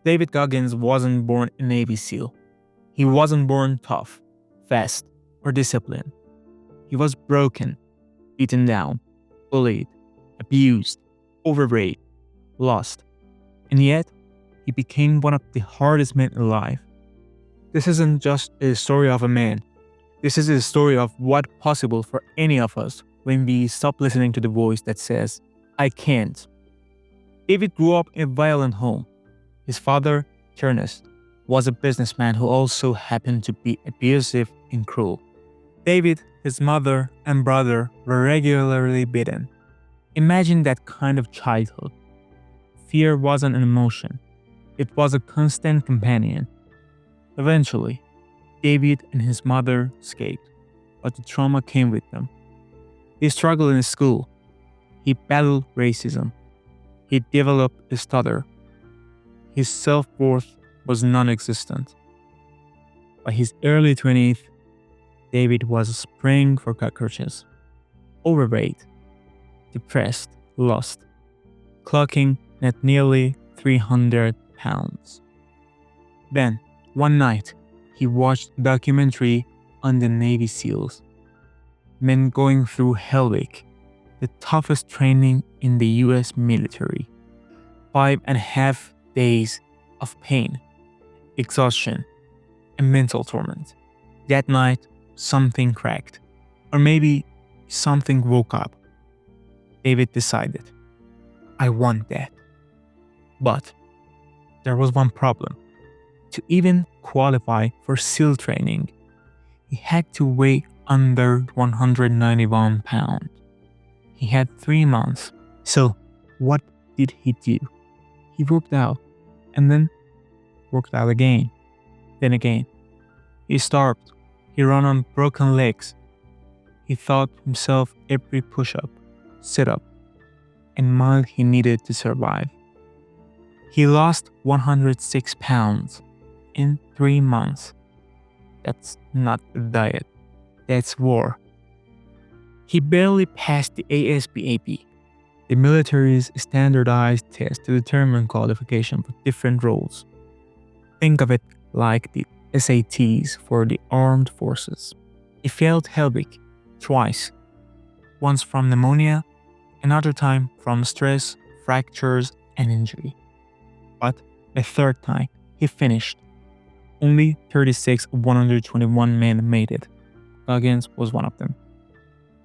David Goggins wasn't born a Navy SEAL. He wasn't born tough, fast, or disciplined. He was broken, beaten down, bullied, abused, overrated, lost. And yet, he became one of the hardest men alive. This isn't just a story of a man. This is a story of what's possible for any of us when we stop listening to the voice that says, I can't. David grew up in a violent home. His father, Ernest, was a businessman who also happened to be abusive and cruel. David, his mother, and brother were regularly beaten. Imagine that kind of childhood. Fear wasn't an emotion, it was a constant companion. Eventually, David and his mother escaped, but the trauma came with them. He struggled in school. He battled racism. He developed a stutter. His self-worth was non-existent. By his early 20s, David was spraying for cockroaches, overweight, depressed, lost, clocking at nearly 300 pounds. Then, one night, he watched a documentary on the Navy SEALs, men going through Hell Week, the toughest training in the US military. 5.5 days of pain, exhaustion, and mental torment. That night, something cracked. Or maybe something woke up. David decided, I want that. But there was one problem. To even qualify for SEAL training, he had to weigh under 191 pounds. He had 3 months. So what did he do? He worked out and then worked out again. Then again. He starved. He ran on broken legs. He taught himself every push-up, sit-up, and mile he needed to survive. He lost 106 pounds in 3 months. That's not a diet. That's war. He barely passed the ASVAB, the military's standardized test to determine qualification for different roles. Think of it like the SATs for the armed forces. He failed Hell Week twice, once from pneumonia, another time from stress, fractures, and injury. But a third time, he finished. Only 36 of 121 men made it. Goggins was one of them.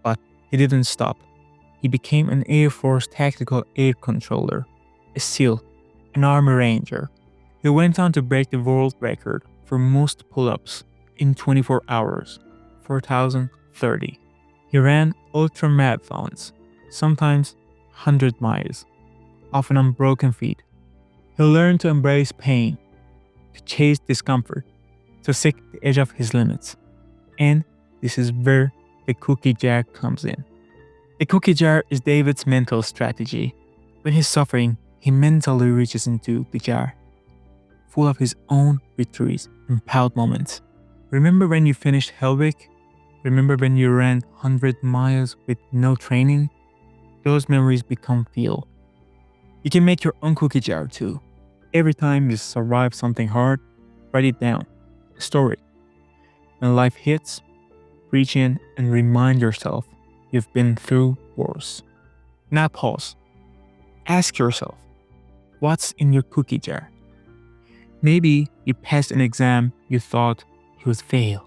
But he didn't stop. He became an Air Force Tactical Air Controller, a SEAL, an Army Ranger. He went on to break the world record for most pull-ups in 24 hours, 4,030. He ran ultramarathons, sometimes 100 miles, often on broken feet. He learned to embrace pain, to chase discomfort, to seek the edge of his limits. And this is where the cookie jar comes in. The cookie jar is David's mental strategy. When he's suffering, he mentally reaches into the jar, full of his own victories and proud moments. Remember when you finished Hell Week? Remember when you ran 100 miles with no training? Those memories become fuel. You can make your own cookie jar too. Every time you survive something hard, write it down. Store it. When life hits, reach in and remind yourself you've been through worse. Now pause. Ask yourself, what's in your cookie jar? Maybe you passed an exam you thought you would fail.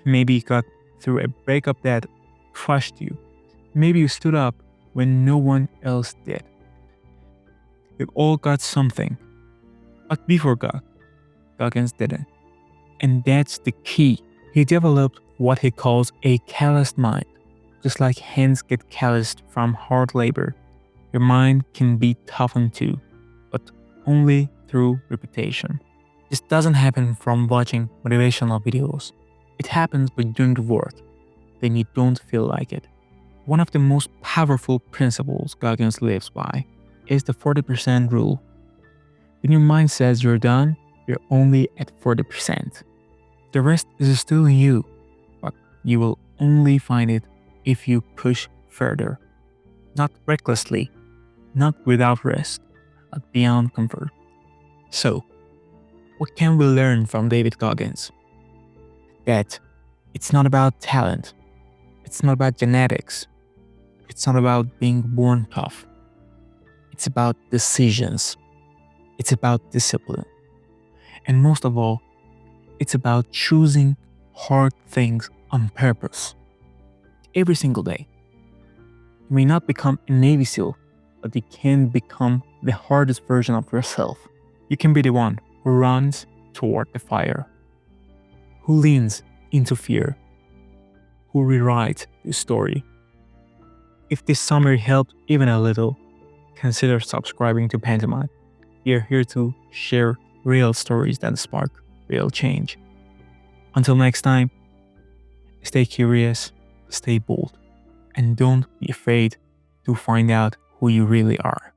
Maybe you got through a breakup that crushed you. Maybe you stood up when no one else did. We've all got something. But before God, Goggins didn't. And that's the key. He developed what he calls a calloused mind. Just like hands get calloused from hard labor, your mind can be toughened too, but only through repetition. This doesn't happen from watching motivational videos. It happens by doing the work, then you don't feel like it. One of the most powerful principles Goggins lives by is the 40% rule. When your mind says you're done, you're only at 40%. The rest is still in you, but you will only find it if you push further. Not recklessly, not without rest, but beyond comfort. So, What can we learn from David Goggins? That it's not about talent, it's not about genetics, it's not about being born tough. It's about decisions, it's about discipline, and most of all, it's about choosing hard things on purpose every single day. You may not become a Navy SEAL, but you can become the hardest version of yourself. You can be the one who runs toward the fire, who leans into fear, who rewrites the story. If this summary helped even a little, consider subscribing to Pantomime. We are here to share real stories that spark real change. Until next time, stay curious, stay bold, and don't be afraid to find out who you really are.